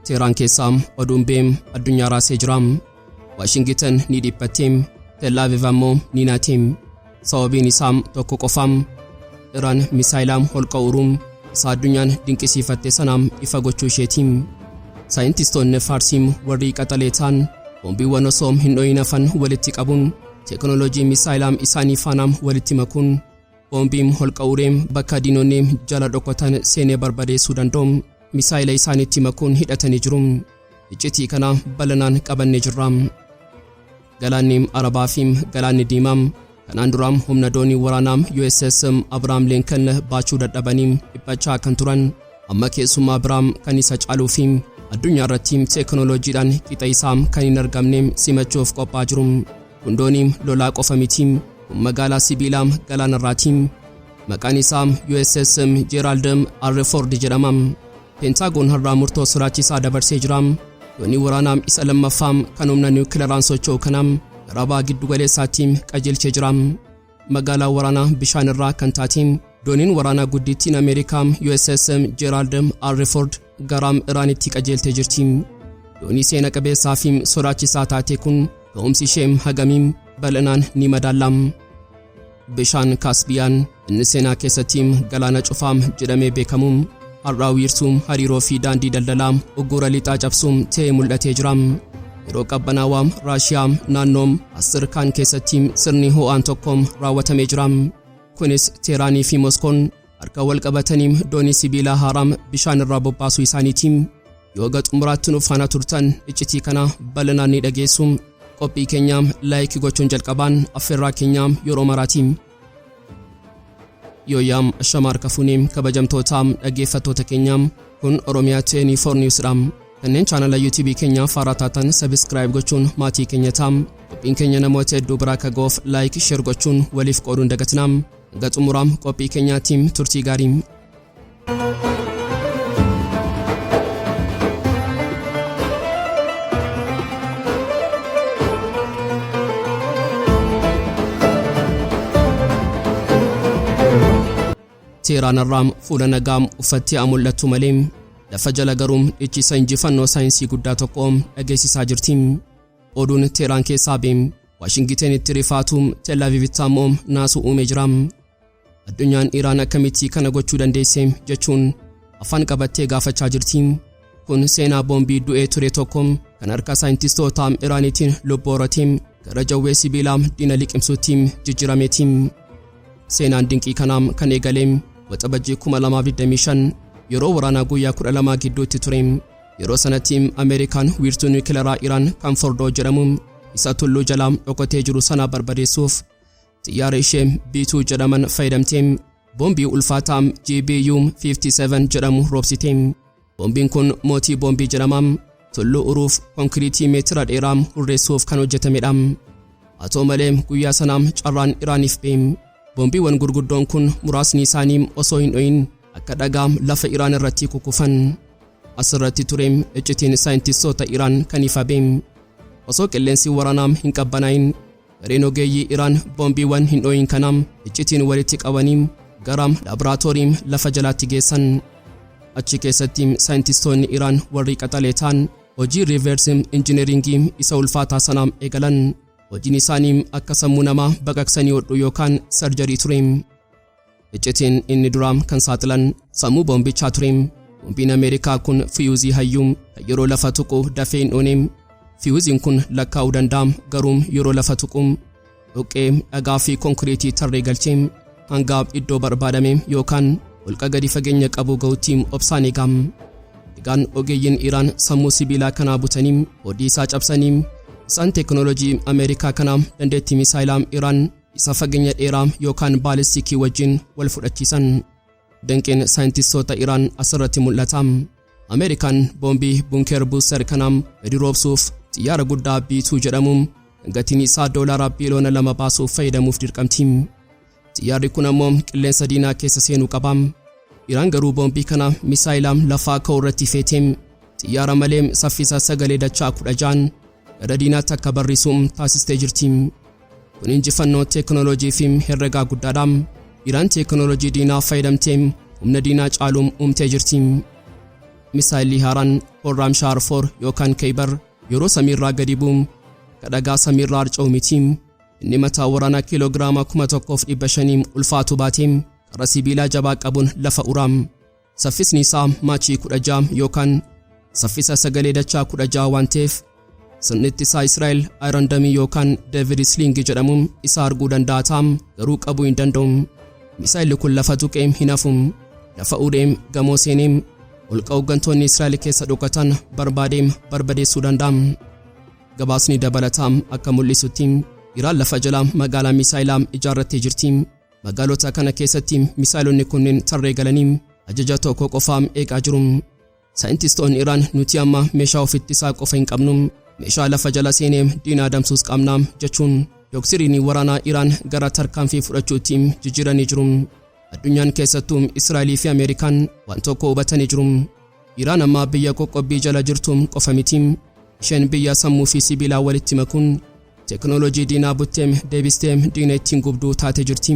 Teeraan keessaa oduun beem addunyaa raasee jira. Washington ni dhiphatteem, Tel Aviv ammoo ni naateem. Sababiin isaa tokko qofaam. Iraan misaayilaam holqa uruum isa addunyaan dinqisiifatte sanaam ifa gochuu isheetiim. Saayintistoonni Faarsiim warri qaxaleetaan boombiiwwan osoo hin dhoyin hafan walitti qabuun teeknooloojii misaayilaam isaanii faanaam walitti makuun boombiin holqa ureem bakka diinonni jala dhokotan seenee barbadeessuu danda'u misaayila isaaniitti makuun hidhatanii jiru. Iccitii kana bal'inaan qabannee jirra. Galaanni Arabaa fi Galaanni Diimaa kanaan duraam humna doonii waraanaa USS Abrahaam Lincoln baachuu dadhabanii dhiphachaa kan turan amma keessumaa Abrahaam kan isa caaluu fi addunyaa irratti teeknooloojiidhaan qixa isaa kan hin argamne simachuuf qophaa jiru. Kun doonii lolaa qofa miti, magaalaa sibiilaa galaanarraati. Maqaan isaa USS Gerald R jedhama. Pentaagoon har'aa murtoo sodaachisaa dabarsee jira. Doonii waraanaa isa lammaffaa kan humna niwukileeraan socho'u kanaa Rabaa giddu galeessaatti qajeelchee jira. Magaalaa waraanaa bishaan irraa kan taate dooniin waraanaa guddittiin Ameerikaa USS Gerald R garam Iraanitti qajeeltee jirti. Doonii seena qabeessaa fi sodaachisaa taate kun ga'umsi ishee hagamiin bal'inaan ni madaalam. Bishaan Kaspiyaan inni seenaa keessatti galaana cufaam jedhamee beekamu har'aa wiirtuu hariiroo fi daandii daldalaa uggura lixaa cabsuun ta'ee mul'atee jira. Yeroo qabbanaawaa Raashiyaa naannoo Asirkaan keessatti sirni ho'aan tokko raawwatamee jira. Kunis Teeraanii fi Moskoon harka wal qabatanii doonii sibiilaa haaraam bishaan irraa bobbaasuu isaaniitiin yoo xumuraatti nuuf faana turtan iccitii kana bal'inaan ni dhageessu. Qophii keenya laayik gochuun jalqabaan affeerraa keenya yeroo maraatiin. Yooyaam ashamaar kafuuneem kabajamtootaa dhaggeeffattoota keenya kun Oromiyaa 24 Newsdha. Kanneen chaanala YouTube keenya faaraa taatan subscribe gochuun maatii keenya taam. Qophiin keenya namoota hedduu biraa akka ga'uuf laayik share gochuun waliif qooduun dagatinaam. Xumuraam qophii keenyaatiin turtii gaarii. Teeraan irraa fuula nagaam uffattee mul'attu malee lafa jala garuu ichisa injifannoo saayinsii guddaa tokko dhageessisaa jirti. Oduun Teeraan keessaa beem Washington itti rifaatu Tel Avivitti ammoo naasuu uumee jira. Addunyaan Iraan akkamitti kana gochuu dandeesse jechuun afaan qabattee gaafachaa jirti. Kun seenaa boombii du'ee ture tokko kan harka saayintistoota Iraaniitiin lubbuu horatee gara jawwee sibiilaa diina liqimsuutti jijjiirameeti. Seenaan dinqii kanaa kan eegale waxabajjii 2025 yeroo waraanaa guyyaa 12 gidduutti ture. Yeroo sanatti Ameerikaan wiirtuu niwukileeraa Iraan kan Fordoo jedhamu isa tulluu jalaa dhokatee jiru sana barbadeessuuf xiyyaara ishee B2 jedhaman fayyadamtee boombii ulfaataa GBU-57 jedhamu roobsite. Boombiin kun mootii boombii jedhama. Tulluu uruuf konkiriitii meetira dheeraa hurreessuuf kan hojjetamedha. Haa ta'u malee guyyaa sanaa carraan Iraaniif beem. Boombiiwwan gurguddoon kun muraasni isaanii osoo hin dhoyin akka dhagaa lafa Iraan irratti kukufan. Asirratti ture iccitiin saayintistoota Iraan kan ifa beem. Osoo qilleensi waraanaa hin qabbanaa'in gareen ogeeyyii Iraan boombiiwwan hin dhoyin kana iccitiin walitti qabanii gara laaboraatoorii lafa jalaatti geessan. Achi keessatti saayintistoonni Iraan warri qaxaleetaan hojii reverse engineeringii isa ulfaataa sana eegalan. Hojiin isaanii akka sammuu namaa baqaqsanii hodhuu yookaan sarjarii ture. Iccitiin inni duraa kan saaxilan sammuu boombichaa ture. Boombiin Ameerikaa kun fiyuuzii hayyuu yeroo lafa tuqu dafee hin dhoone. Fiyuuziin kun lakkaa'uu danda'a garuu yeroo lafa tuqu dhoqqee dhagaa fi konkiriitii tarree galchee hanga iddoo barbaadame yookaan holqa gadi fageenya qabu ga'utti obsaan eegam. Egaan ogeeyyiin Iraan sammuu sibiilaa kanaa butanii hodhii isaa cabsanii isaan teeknooloojii Ameerikaa kanaa dandeettii misaayilaa Iraan isa fageenya dheeraa yookaan baalistikii wajjin wal fudhachiisan. Danqeen saayintistoota Iraan asirratti mul'ata. Ameerikaan boombii bunker buuster kanaa gadi roobsuuf xiyyaara guddaa B2 jedhamu gatiin isaa $2 biliyoona 2 baasuuf fayyadamuuf dirqamti. Xiyyaarri kun ammoo qilleensa diinaa keessa seenuu qaba. Iraan garuu boombii kana misaayilaa lafaa ka'uu irratti feetee xiyyaara malee saffisa sagalee dachaa 16 gara diinaatti akka barrisu taasistee jirti. Kun injifannoo teeknooloojii fi herregaa guddaadha. Iraan teeknooloojii diinaa fayyadamtee humna diinaa caaluun uumtee jirti. misaayilii haaraan Oromia shaar 4 yookaan Keybar yeroo samiirraa gadi bu'u kadhagaa samiirraa harca'u miti. Inni mataa waraanaa kiiloogiraama 1500 ulfaatu baatee qara sibiilaa jabaa qabuun lafa uraam. Saffisni isaa maachii 16 yookaan saffisa sagalee dachaa 16 waan ta'eef sirnitti isaa Israa'el Iron Dome yookaan David Sling jedhamuun isa arguu danda'a taam garuu qabuu hin danda'u. Misaayilli kun lafa tuqee hin hafu. Lafa ureem gamoo seeneem holqa hooggantoonni Israa'el keessa dhokatan barbadeessuu danda'a. Gabaasni dabalataan akka mul'isutti Iraan lafa jalaa magaalaa misaayilaa ijaarrattee jirti. Magaalota kana keessatti misaayilonni kunneen tarree galanii ajaja tokko qofaam eegaa jiru. Saayintistoonni Iraan nuti amma meeshaa ofitti isaa qofa hin qabnu, meeshaa lafa jala seenee diina adamsuus qabna jechuun doktiriinii waraanaa Iraan gara tarkaanfii fudhachuutti jijjiiranii jiru. Addunyaan keessattuu Israa'elii fi Ameerikaan waan tokko hubatanii jiru. Iraan amma biyya qoqqobbii jala jirtu qofa miti. Isheen biyya sammuu fi sibiilaa walitti makuun teeknooloojii diinaa butteem deebisteem diina ittiin gubduu taate jirti.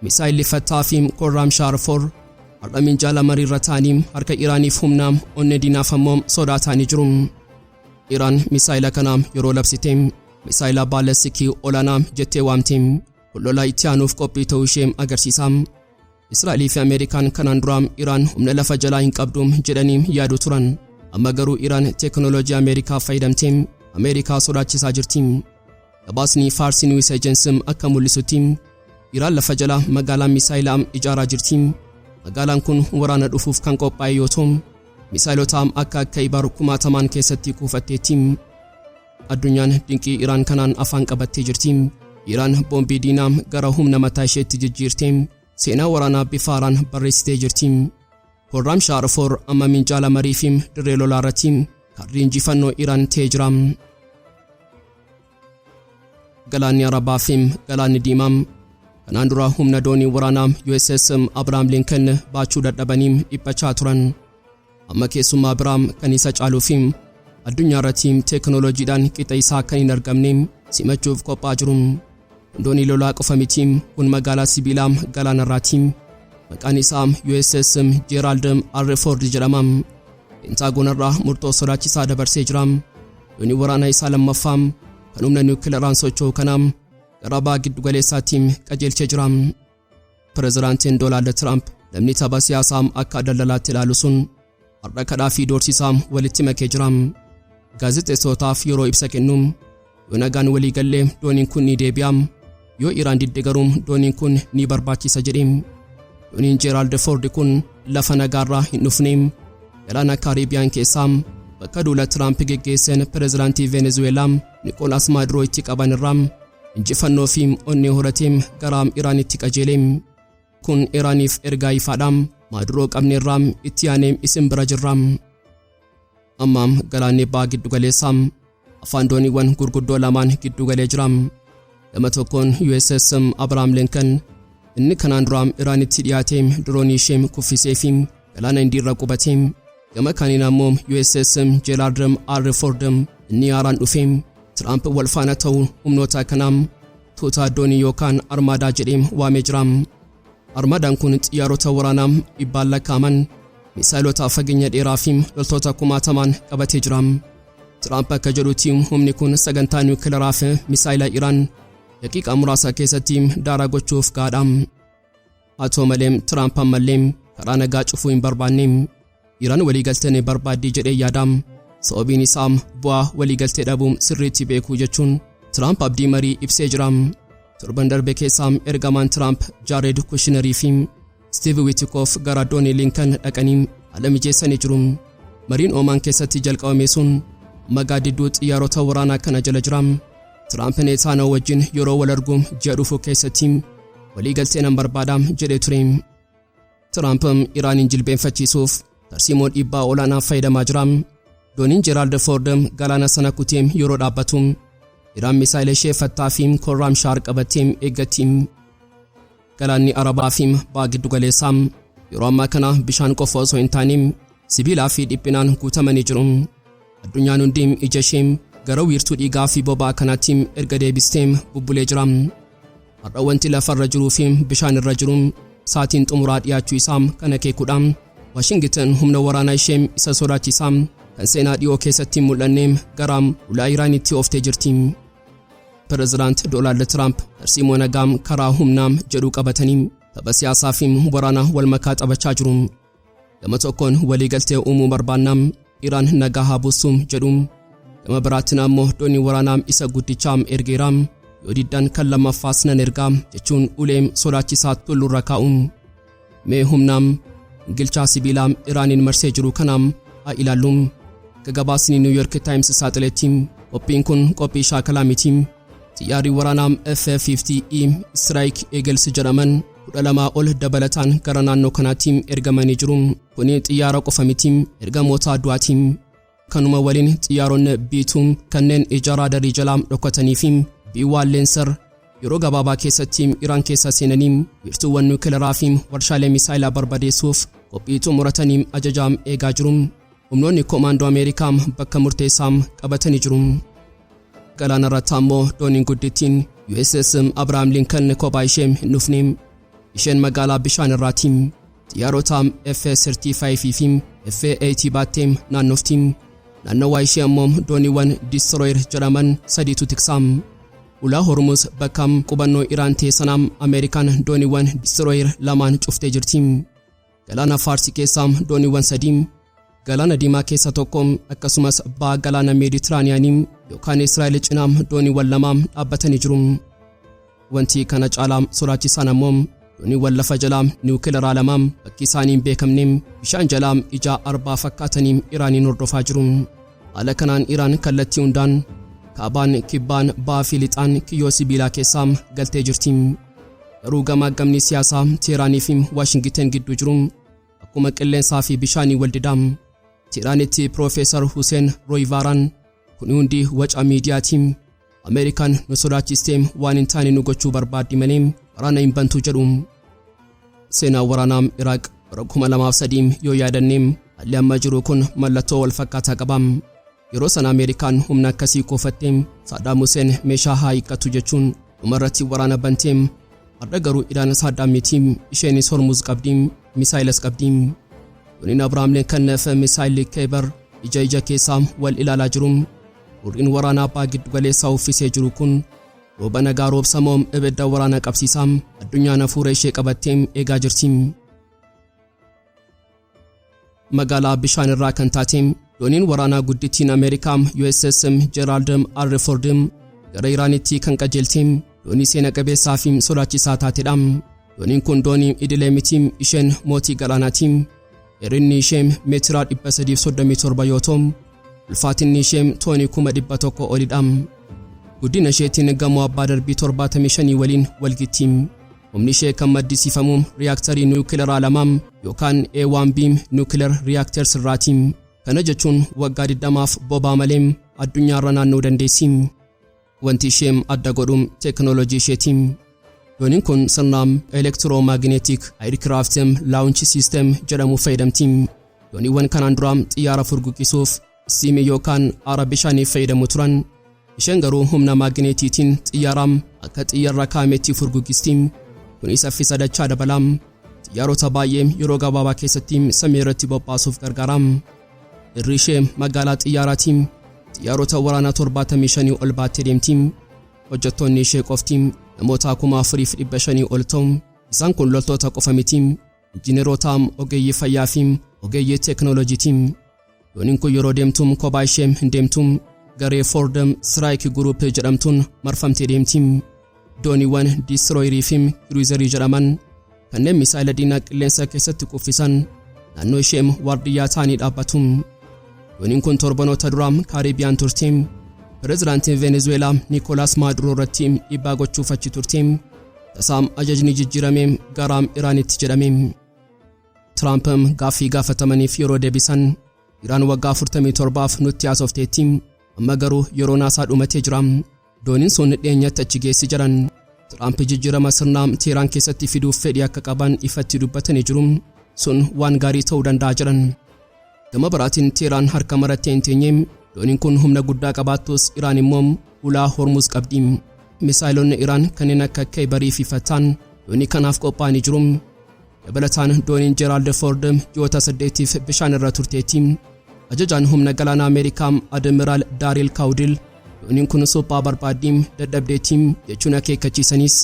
Misaayilli fattaa fi Oromia shaar 4 har'a minjaala mariirra ta'anii harka Iraaniif humna onnee diinaaf ammoo sodaatanii jiru. Iraan misaayila kana yeroo labsite misaayila baalastikii olaanaa jettee waamte lolaa itti aanuuf qophii ta'uu ishee agarsiisa. Israa'elii fi Ameerikaan kanaan dura Iraan humna lafa jalaa hin qabdu jedhanii yaadu turan. Amma garuu Iraan teeknooloojii Ameerikaa fayyadamtee Ameerikaa sodaachisaa jirti. Gabaasni Fars News Agency akka mul'isutti Iraan lafa jalaa magaalaa misaayilaa ijaaraa jirti. Magaalaan kun waraana dhufuuf kan qophaa'e yoo ta'u misaayilota akka Keybar 1000 keessatti kuufatteetti. Addunyaan dinqii Iraan kanaan afaan qabattee jirti. Iraan boombii diinaa gara humna mataa isheetti jijjiirtee seenaa waraanaa bifa haaraan barreessitee jirti. Oromia shaar 4 amma minjaala marii fi dirree lolaa irratti kaardii injifannoo Iraan ta'ee jira. Galaanni Arabaa fi Galaanni Diimaa kanaan dura humna doonii waraanaa USS Abrahaam Lincoln baachuu dadhabanii dhiphachaa turan. Amma keessummaa Abrahaam kan isa caaluu fi addunyaa irratti teeknooloojiidhaan qixa isaa kan hin argamne simachuuf qophaa jiru. Doonii lolaa qofa miti kun magaalaa sibiilaa galaana irraati. Maqaan isaa USS Gerald R jedhama. Pentaagoon irraa murtoo sodaachisaa dabarsee jira. Doonii waraanaa isaa lammaffaa kan humna niwukileeraan socho'u kana gara baha giddu galeessaatti qajeelchee jira. Pirezidaantiin Tiraamp namni tapha siyaasaa akka daldalaatti ilaalu sun har'a kadhaa fi doorsisaa walitti makee jira. Gaazexeessootaaf yeroo ibsa kennu yoo nagaan walii galee dooniin kun ni deebi'a, yoo Iraan didde garuu dooniin kun ni barbaachisa jedhe. Dooniin Gerald R kun lafa nagaarraa hin dhufne galaana Kaaribiyaan keessaa bakka duula Tiraamp geggeessan pirezidaantii Venezuelaa Nicolas Maduro itti qaban irraa injifannoo fi onnee horatee gara Iraanitti qajeele. Kun Iraaniif ergaa ifaadha. Maduro qabneerraa itti aanee isin bira jirra. Amma galaanni baha giddu galeessaa afaan dooniiwwan gurguddoo lamaan giddu galee jira. Gama tokkoon USS Abrahaam Lincoln inni kanaan dura Iraanitti dhiyaatee diroonii ishee kuffisee fi galaana indiirra qubatee, gama kaaniin ammoo USS Gerald R inni haaraan dhufee Tiraamp wal faana ta'uu humnoota kanaa tuuta doonii yookaan armaadaa jedhee waamee jira. Armaadaan kun xiyyaarota waraanaa dhibbaan lakkaa'aman misaayilota fageenya dheeraa fi loltoota 1000 qabatee jira. Tiraamp akka jedhutti humni kun sagantaa niwukileeraa fi misaayila Iraan daqiiqaa muraasa keessatti daaraa gochuuf gaadha. Haa ta'u malee Tiraamp ammallee karaa nagaa cufuu hin barbaanne. Iraan waliigaltee barbaaddii jedhee yaada. Sababiin isaa bu'aa waliigaltee dhabuu sirriitti beekuu jechuun Tiraamp abdii marii ibsee jira. Torban darbe keessaa ergamaan Tiraamp Jared Kushnerii fi Steve Witkoff gara doonii Lincoln dhaqanii haala mijeessanii jiru. Mariin Oomaan keessatti jalqabame sun magaadduu xiyyaarota waraanaa kana jala jira. Tiraamp Netanyaahuu wajjin yeroo wal argu ji'a dhufu keessatti waliigaltee nan barbaada jedhee ture. Tiraamp Iraanin jilbeenfachiisuuf tarsiimoo dhiibbaa olaanaa fayyadamaa jira. Dooniin Gerald R galaana sana kutee yeroo dhaabbatu Iraan misaayila ishee fattaa fi Oromia shaar qabattee eeggatti. Galaanni Arabaa fi baha giddu galeessaa yeroo ammaa kana bishaan qofa osoo hin taane sibiilaa fi dhiphinaan guutamanii jiru. Addunyaan hundi ija ishee gara wiirtuu dhiigaa fi boba'aa kanaatti erga deebistee bubbulee jira. Har'a wanti lafarra jiruu fi bishaan irra jiru saatiin xumuraa dhiyaachuu isaa kan akeekudha. Washington humna waraanaa ishee isa sodaachisaa kan seenaa dhiyoo keessatti mul'anne gara ulaa Iraanitti ooftee jirti. Pirezidaant Doonaald Tiraamp tarsiimoo nagaa karaa humnaa jedhu qabatanii tapha siyaasaa fi waraanaa wal makaa taphachaa jiru. Gama tokkoon waliigaltee uumuu barbaannaa Iraan nagaa haa buusu jedhu. Gama biraatiin ammoo doonii waraanaa isa guddichaa ergeera. Yoo diddan kan lammaffaas nan ergaa jechuun ulee sodaachisaa tullurra kaa'u. Mee humnaa gilchaa sibiilaa Iraaniin marsee jiru kanaam haa ilaallu. Gabaasni New York Times saaxiletti qophiin kun qophii shaakalaa miti. Xiyyaarri waraanaa F-50E Strike Eagles jedhaman 12 ol dabalataan gara naannoo kanaatti ergamanii jiru. Kuni xiyyaara qofa miti, ergamoota addu'aati. Kanuma waliin xiyyaaronni B2 kanneen ija raadarii jalaa dhokatanii fi B1 Lancer yeroo gabaabaa keessatti Iraan keessa seenanii wiirtuuwwan nuukileeraa fi warshaalee misaayilaa barbadeessuuf qophii xumuratanii ajajaa eegaa jiru. Humnoonni koomaandoo Ameerikaa bakka murteessaa qabatanii jiru. Galaana irratti ammoo dooniin guddittiin USS Abraham Lincoln kophaa ishee hin dhufne. Isheen magaalaa bishaan irraati. Xiyyaarota F-35 fi F-80 baattee naannofti. Naannawaa ishee ammoo dooniiwwan Destroyer jedhaman sadiitu tiksa. Ulaa Hormuz bakka qubannoo Iraan teessanaa Ameerikaan dooniiwwan Destroyer lamaan cuftee jirti. Galaana Faarsii keessaa dooniiwwan sadii, Galaana Diimaa keessa tokko akkasumas ba'a Galaana Meeditiraaniyaanii yookaan Israa'el cinaa dooniiwwan lama dhaabbatanii jiru. Wanti kana caalaa sodaachisaan ammoo dooniiwwan lafa jalaa niwukileeraa lama bakki isaanii hin beekamne bishaan jalaa ija arbaa fakkaatanii Iraaniin hordofaa jiru. Haala kanaan Iraan kallattii hundaan kaabaan kibbaan ba'aa fi lixaan kiyyoo sibiilaa keessaa galtee jirti. Garuu gamaagamni siyaasaa Teeraanii fi Washington gidduu jiru akkuma qilleensaa fi bishaanii wal didaa. Teeraanitti Profeesar Hussein Roivaraan kun hundi waca miidiyaati. Ameerikaan nu sodaachistee waan hin taane nu gochuu barbaaddi malee waraana hin bantu jedhu. Seenaa waraanaa Iraaq 2003 yoo yaadanne haalli amma jiru kun mallattoo wal fakkaataa qaba. Yeroo sana Ameerikaan humna akkasii koofattee Saddam Hussein meeshaa haa hiikkatu jechuun dhumarratti waraana bantee. Har'a garuu Iraan Saddam miti, isheenis Hormuz qabdi, misaayilas qabdi. Dooniin Abrahaam Lincoln misaayilii Keebar ija keessaa wal ilaalaa jiru. Hurriin waraanaa abbaa giddu galeessaa uffisee jiru kun rooba nagaa roobsamoo ibidda waraanaa qabsiisaa addunyaan hafuura ishee qabattee eegaa jirti. Magaalaa bishaan irraa kan taate dooniin waraanaa guddittiin Ameerikaa USS Gerald R gara Iraanitti kan qajeelte doonii seena qabeessaa fi sodaachisaa taatedha. Dooniin kun doonii idilee miti, isheen mootii galaanaati. Dheerinni ishee meetira 337 yoo ta'u, ulfaatinni ishee toonii 100,000 olidha. Guddina isheetiin gamoo abbaa darbii 75 waliin walgitti. Humni ishee kan maddisiifamu riyaaktarii nuukileeraa lama yookaan A1B nuukileer riyaakteers irraati. Kana jechuun waggaa 20f bobaa malee addunyaarra naannoo dandeessi. Wanti ishee adda godhu teeknooloojii isheeti. Dooniin kun sirna elektiromagneetik aircraft launch system jedhamu fayyadamti. Dooniiwwan kanaan dura xiyyaara furguqisuuf siimii yookaan aara bishaanii fayyadamu turan. Isheen garuu humna magneetiitiin xiyyaara akka xiyyaarra kaameetti furguqisti. Kun saffisa dachaa dabala. Xiyyaarota baay'ee yeroo gabaabaa keessatti samii irratti bobbaasuuf gargaara. Irri ishee magaalaa xiyyaaraati. Xiyyaarota waraanaa 75 ol baattee deemti. Hojjettoonni ishee qofti namoota 4,500 ol ta'u. Isaan kun loltoota qofa miti, injineerota, ogeeyyii fayyaa fi ogeeyyii teeknooloojiiti. Dooniin kun yeroo deemtu kophaa ishee hin deemtu, garee Ford Strike Group jedhamtuun marfamtee deemti. Dooniiwwan Destroyerii fi Cruiserii jedhaman kanneen misaayila diinaa qilleensa keessatti kuffisan naannoo ishee waardiyyaa ta'anii dhaabbatu. Dooniin kun torbanoota dura Kaaribiyaan turte. Pirezidaantiin Venezuelaa Nicolas Maduro irratti dhiibbaa gochuuf achi turte. Tasaam ajajni jijjiirame gara Iraanitti jedhame. Tiraamp gaaffii gaafatamaniif yeroo deebisan Iraan waggaa 47f nutti haasofteetti, amma garuu yeroo naasaa dhumatee jira. Dooniin sun dhiyeenyatti achi geessi jedhan. Tiraamp jijjiirama sirnaa Teeraan keessatti fiduuf fedhii akka qaban ifatti dubbatanii jiru. Sun waan gaarii ta'uu danda'a jedhan. Gama biraatiin Teeraan harka marattee hin teenye. Dooniin kun humna guddaa qabaattus Iraan immoo ulaa Hormuz qabdi. Misaayilonni Iraan kanneen akka Keebarii fi Fattaan doonii kanaaf qophaa'anii jiru. dabalataan Dooniin Gerald R ji'oota 8tiif bishaan irra turteetti. Ajajaan humna galaana Ameerikaa Admiraal Daariil Kaawdil Dooniin kun suphaa barbaaddiim dadhabdeettiim jechuun akeekkachiisanis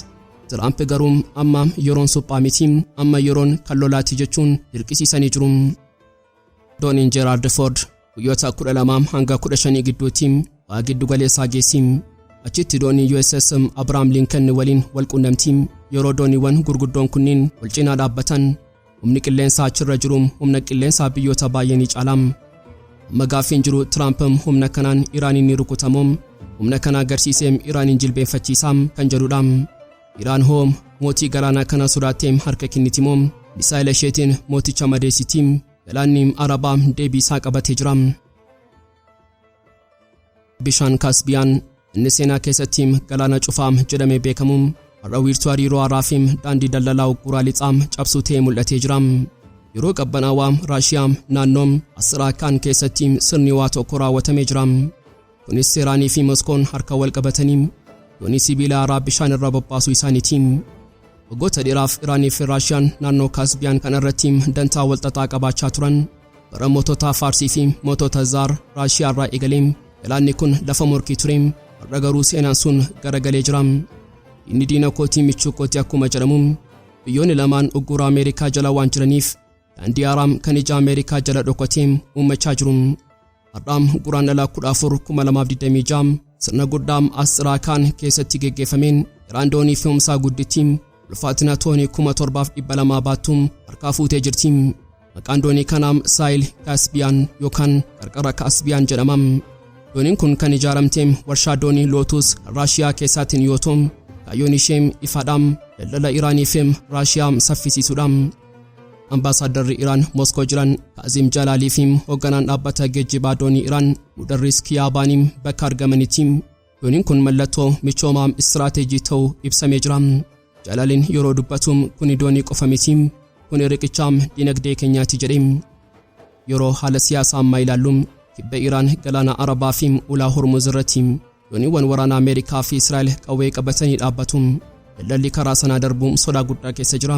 Tiraamp garuu amma yeroon suphaa miti amma yeroon kan lolaati jechuun dirqisiisanii jiru. Dooniin Gerald R guyyoota 12 hanga 15 gidduutti waa giddu galeessaa geessi. Achitti Doonii USS Abrahaam Lincoln waliin wal quunnamti. Yeroo dooniiwwan gurguddoon kunniin wal cinaa dhaabbatan humni qilleensaa achirra jiru humna qilleensaa biyyoota baay'ee ni caala. Magaafiin jiru Tiraamp humna kanaan Iraaniin ni rukutamu. Humna kana agarsiisee Iraaniin jilbeenfachiisaa kan jedhudha. Iraan hoo mootii galaanaa kana sodaattee harka kennitimoo misaayila isheetiin mooticha madeessiti. Galaanni Arabaa deebii isaa qabatee jira. Bishaan Kaspiyaan inni seenaa keessatti galaana cufaa jedhamee beekamu har'a wiirtuu hariiroo Araafiim daandii daldalaa uggura lixaa cabsuu ta'ee mul'atee jira. Yeroo qabbanaawaa Raashiyaa naannoo Asiraakaan keessatti sirni waa tokko raawwatamee jira. Kunis Iraanii fi Moskoon harka wal qabatanii doonii sibiila haaraa bishaan irra bobbaasuu isaaniiti. Waggoota dheeraaf Iraanii fi Raashiyaan naannoo Kaspiyaan kana irratti dantaa walxaxaa qabaachaa turan. Bara mootota Faarsii fi mootota Zaar Raashiyaa irraa eegalee galaanni kun lafa morkii ture. Har'a garuu seenaan sun garagalee jira. Inni diina kootii michuu kootii akkuma jedhamu biyyoonni lamaan uggura Ameerikaa jala waan jiraniif daandii haaraa kan ija Ameerikaa jala dhokatee uummachaa jiru. Har'a guraandhala 14 2026 sirna guddaa Asiraakaan keessatti geggeeffameen Iraan doonii fe'umsaa guddittii ulfaatina toonii 7,200 baattu harkaa fuutee jirti. Maqaan doonii kanaa Saayil Kaspiyaan yookaan qarqara Kaspiyaan jedhama. Dooniin kun kan ijaaramte warshaa doonii Lootus Raashiyaa keessaatiin yoo ta'u, kaayyoon ishee ifaadha daldala Iraanii fi Raashiyaa saffisiisuudha. Ambaasaaddarri Iraan Moskoo jiran Kaazim Jalaalii fi hoogganaan dhaabbata geejjibaa doonii Iraan Mudarris Kiyaabaanii bakka argamanitti dooniin kun mallattoo michoomaa istiraateejii ta'uu ibsamee jira. Jalaaliin yeroo dubbatu kun doonii qofa miti, kun riqicha dinagdee keenyaati jedhe. Yeroo haala siyaasaa ammaa ilaallu kibba Iraan galaana Arabaa fi ulaa Hormuz irratti dooniiwwan waraanaa Ameerikaa fi Israa'el qawwee qabatanii dhaabbatu. Daldalli karaa sanaa darbuun sodaa guddaa keessa jira.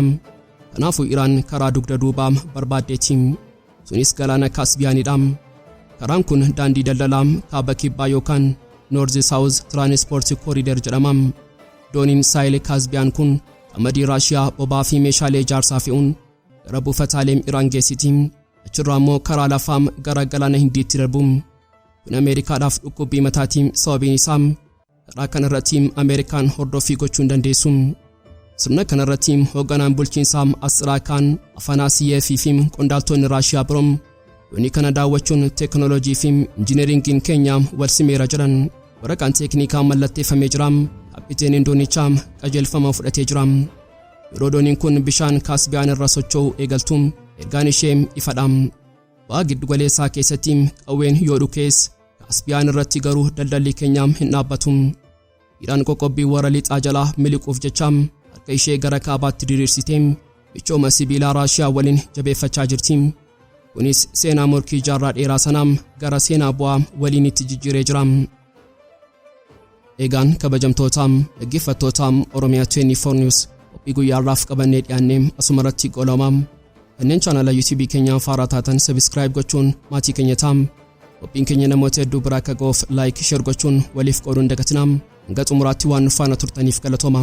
Kanaafuu Iraan karaa dugda duubaa barbaaddeetti. Sunis galaana Kaspiyaanidha. Karaan kun daandii daldalaa kaaba kibbaa yookaan North South Transport Corridor jedhama. Dooniin Saayil Kaspiyaan kun qamadii Raashiyaa bobaa fi meeshaalee ijaarsaa fe'uun gara buufataalee Iraan geessiti. Achirraa immoo karaa lafaa gara galaana Hindiitti darbu. Kun Ameerikaadhaaf dhukkubbii mataatiin sababiin isaa karaa kanarratti Ameerikaan hordoffii gochuu hin dandeessu. Sirna kanarratti hoogganaan bulchiinsaa Asiraakaan Afanaasiyee fi qondaaltonni Raashiyaa biroon doonii kana daawwachuun teeknooloojii fi injineeringiin keenya wal simeera jedhan. Waraqaan teeknikaa mallatteeffamee jira. Kaapiteeniin doonichaa qajeelfama fudhatee jira. Yeroo dooniin kun bishaan Kaspiyaan irra socho'u eegaltu ergaan ishee ifadha. Waa giddu galeessaa keessatti qawween yoo dhukees Kaspiyaan irratti garuu daldalli keenya hin dhaabbatu. Iraan qoqqobbii warra lixaa jalaa miliquuf jecha harka ishee gara kaabaatti diriirsitee michooma sibiilaa Raashiyaa waliin jabeeffachaa jirti. Kunis seenaa morkii jaarraa dheeraa sanaa gara seenaa bu'aa waliinitti jijjiiree jira. Eegaan kabajamtoota dhaggeeffattoota Oromiyaa 24 News qophii guyyaarraaf qabannee dhiyaannee asumarratti qolama. Kanneen chaanala YouTube keenyaa faaraa taatan subscribe gochuun maatii keenya ta'aa. Qophiin keenya namoota hedduu biraa akka ga'uuf like share gochuun waliif qooduun dagatinaa. Hanga xumuraatti waan nu faana turtaniif galatooma.